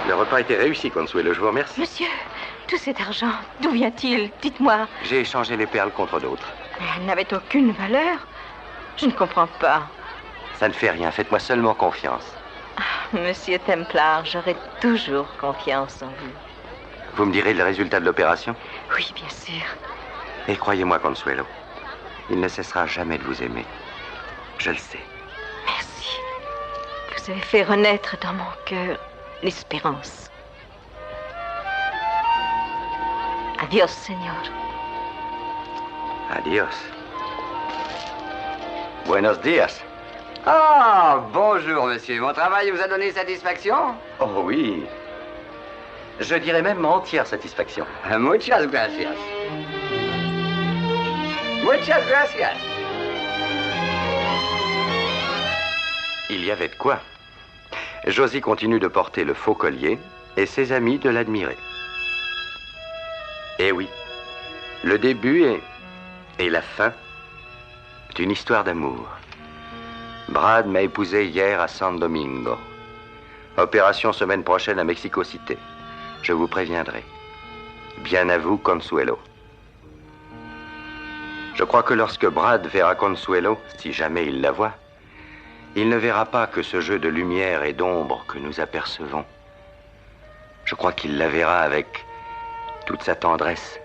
Speaker 1: Le repas était réussi, Consuelo, je vous remercie.
Speaker 8: Monsieur, tout cet argent, d'où vient-il? Dites-moi.
Speaker 1: J'ai échangé les perles contre d'autres.
Speaker 8: Mais elles n'avaient aucune valeur. Je ne comprends pas.
Speaker 1: Ça ne fait rien, faites-moi seulement confiance.
Speaker 8: Monsieur Templar, j'aurai toujours confiance en vous.
Speaker 1: Vous me direz le résultat de l'opération?
Speaker 8: Oui, bien sûr.
Speaker 1: Et croyez-moi, Consuelo, il ne cessera jamais de vous aimer. Je le sais.
Speaker 8: Merci. Vous avez fait renaître dans mon cœur l'espérance. Adios, Seigneur.
Speaker 1: Adios. Buenos días.
Speaker 6: Ah, bonjour, monsieur. Mon travail vous a donné satisfaction?
Speaker 1: Oh oui. Je dirais même entière satisfaction.
Speaker 6: Muchas gracias. Muchas gracias.
Speaker 1: Il y avait de quoi. Josie continue de porter le faux collier et ses amis de l'admirer. Eh oui, le début et la fin d'une histoire d'amour. Brad m'a épousé hier à San Domingo. Opération semaine prochaine à Mexico City. Je vous préviendrai. Bien à vous, Consuelo. Je crois que lorsque Brad verra Consuelo, si jamais il la voit, il ne verra pas que ce jeu de lumière et d'ombre que nous apercevons. Je crois qu'il la verra avec toute sa tendresse.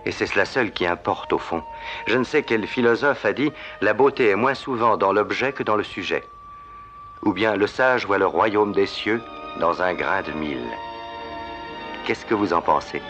Speaker 1: Et c'est cela seul qui importe au fond. Je ne sais quel philosophe a dit « La beauté est moins souvent dans l'objet que dans le sujet ». Ou bien « Le sage voit le royaume des cieux dans un grain de mil ». Qu'est-ce que vous en pensez ?